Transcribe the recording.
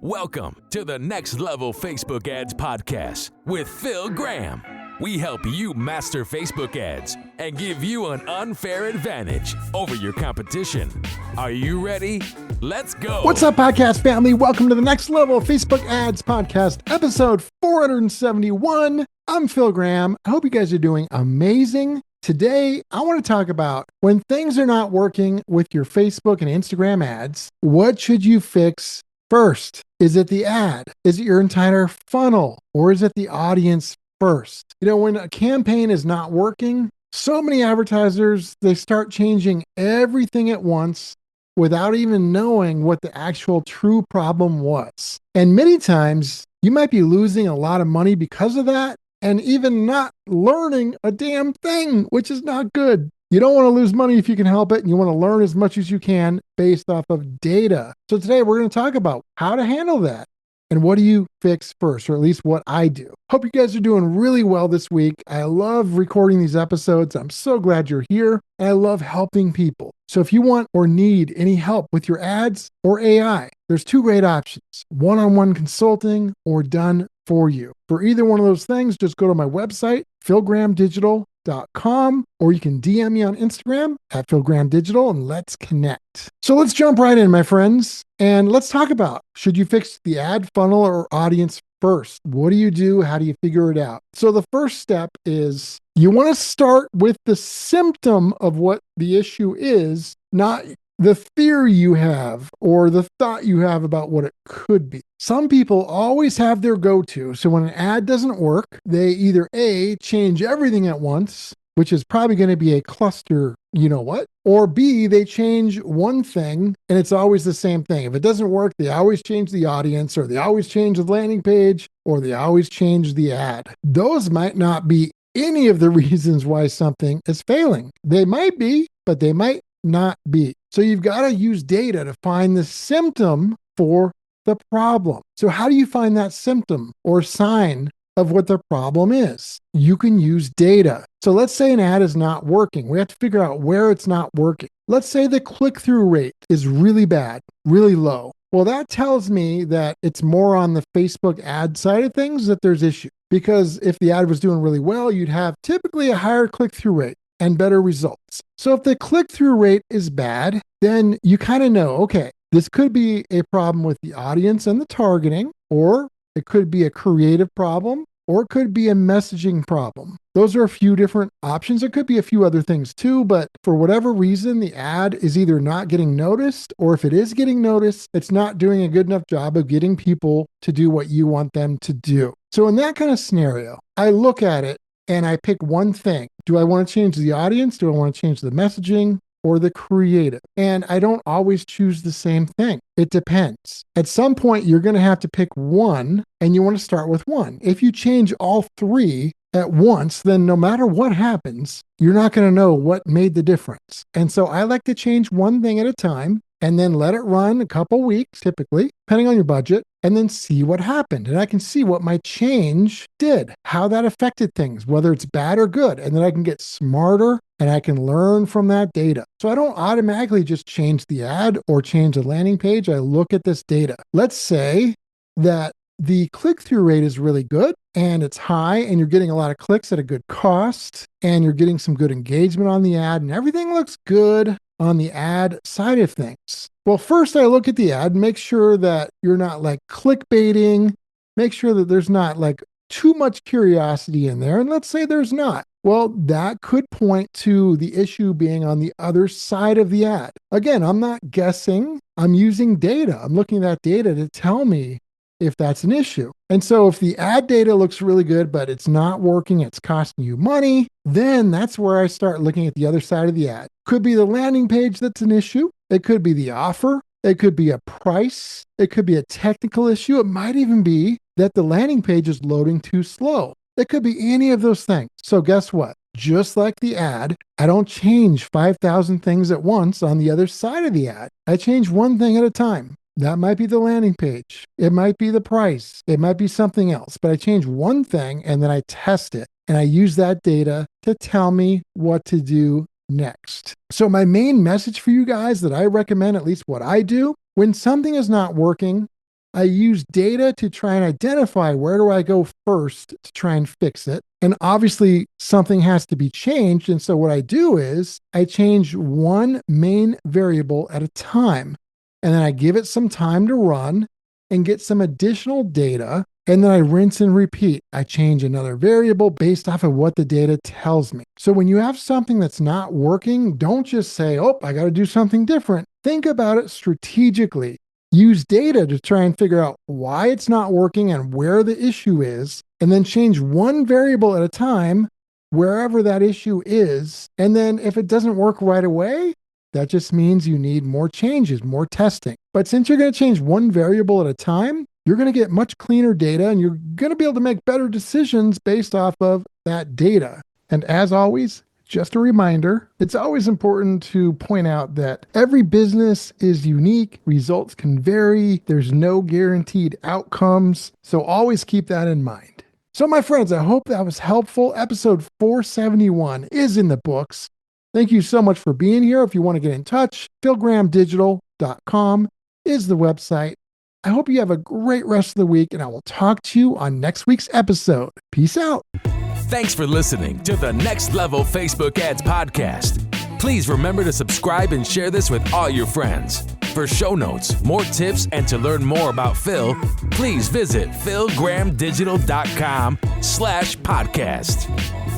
Welcome to the Next Level Facebook Ads Podcast with Phil Graham. We help you master Facebook ads and give you an unfair advantage over your competition. Are you ready? Let's go. What's up, podcast family? Welcome to the Next Level Facebook Ads Podcast, episode 471. I'm Phil Graham. I hope you guys are doing amazing. Today, I want to talk about when things are not working with your Facebook and Instagram ads, what should you fix first? Is it the ad? Is it your entire funnel? Or is it the audience first? You know, when a campaign is not working, so many advertisers, they start changing everything at once without even knowing what the actual true problem was. And many times, you might be losing a lot of money because of that, and even not learning a damn thing, which is not good. You don't want to lose money if you can help it, and you want to learn as much as you can based off of data. So today we're going to talk about how to handle that and what do you fix first, or at least what I do. Hope you guys are doing really well this week. I love recording these episodes. I'm so glad you're here, and I love helping people. So if you want or need any help with your ads or AI, there's two great options: one-on-one consulting or done for you. For either one of those things, just go to my website, philgrahamdigital.com, or you can DM me on Instagram at philgrahamdigital, and let's connect. So let's jump right in, my friends, and let's talk about, should you fix the ad funnel or audience first? What do you do? How do you figure it out? So the first step is you want to start with the symptom of what the issue is, not the theory you have or the thought you have about what it could be. Some people always have their go-to. So when an ad doesn't work, they either A, change everything at once, which is probably going to be a cluster, you know what, or B, they change one thing and it's always the same thing. If it doesn't work, they always change the audience, or they always change the landing page, or they always change the ad. Those might not be any of the reasons why something is failing. They might be, but they might not be. So you've got to use data to find the symptom for the problem. So how do you find that symptom or sign of what the problem is? You can use data. So let's say an ad is not working. We have to figure out where it's not working. Let's say the click-through rate is really bad, really low. Well, that tells me that it's more on the Facebook ad side of things that there's issue. Because if the ad was doing really well, you'd have typically a higher click-through rate and better results. So if the click-through rate is bad, then you kind of know, okay, this could be a problem with the audience and the targeting, or it could be a creative problem, or it could be a messaging problem. Those are a few different options. There could be a few other things too, but for whatever reason, the ad is either not getting noticed, or if it is getting noticed, it's not doing a good enough job of getting people to do what you want them to do. So in that kind of scenario, I look at it and I pick one thing. Do I want to change the audience? Do I want to change the messaging or the creative? And I don't always choose the same thing. It depends. At some point, you're going to have to pick one, and you want to start with one. If you change all three at once, then no matter what happens, you're not going to know what made the difference. And so I like to change one thing at a time and then let it run a couple weeks, typically, depending on your budget, and then see what happened. And I can see what my change did, how that affected things, whether it's bad or good. And then I can get smarter and I can learn from that data. So I don't automatically just change the ad or change the landing page. I look at this data. Let's say that the click-through rate is really good and it's high and you're getting a lot of clicks at a good cost and you're getting some good engagement on the ad and everything looks good on the ad side of things. Well, first I look at the ad, make sure that you're not like clickbaiting, make sure that there's not like too much curiosity in there. And let's say there's not. Well, that could point to the issue being on the other side of the ad. Again, I'm not guessing, I'm using data. I'm looking at that data to tell me if that's an issue. And so if the ad data looks really good, but it's not working, it's costing you money, then that's where I start looking at the other side of the ad. Could be the landing page that's an issue. It could be the offer. It could be a price. It could be a technical issue. It might even be that the landing page is loading too slow. It could be any of those things. So guess what? Just like the ad, I don't change 5,000 things at once on the other side of the ad. I change one thing at a time. That might be the landing page. It might be the price. It might be something else. But I change one thing and then I test it. And I use that data to tell me what to do next. So my main message for you guys that I recommend, at least what I do, when something is not working, I use data to try and identify where do I go first to try and fix it. And obviously something has to be changed. And so what I do is I change one main variable at a time. And then I give it some time to run and get some additional data. And then I rinse and repeat. I change another variable based off of what the data tells me. So when you have something that's not working, don't just say, oh, I got to do something different. Think about it strategically. Use data to try and figure out why it's not working and where the issue is, and then change one variable at a time wherever that issue is. And then if it doesn't work right away, that just means you need more changes, more testing. But since you're going to change one variable at a time, you're going to get much cleaner data and you're going to be able to make better decisions based off of that data. And as always, just a reminder, it's always important to point out that every business is unique. Results can vary. There's no guaranteed outcomes. So always keep that in mind. So my friends, I hope that was helpful. Episode 471 is in the books. Thank you so much for being here. If you want to get in touch, philgrahamdigital.com is the website. I hope you have a great rest of the week, and I will talk to you on next week's episode. Peace out. Thanks for listening to the Next Level Facebook Ads Podcast. Please remember to subscribe and share this with all your friends. For show notes, more tips, and to learn more about Phil, please visit philgrahamdigital.com/podcast.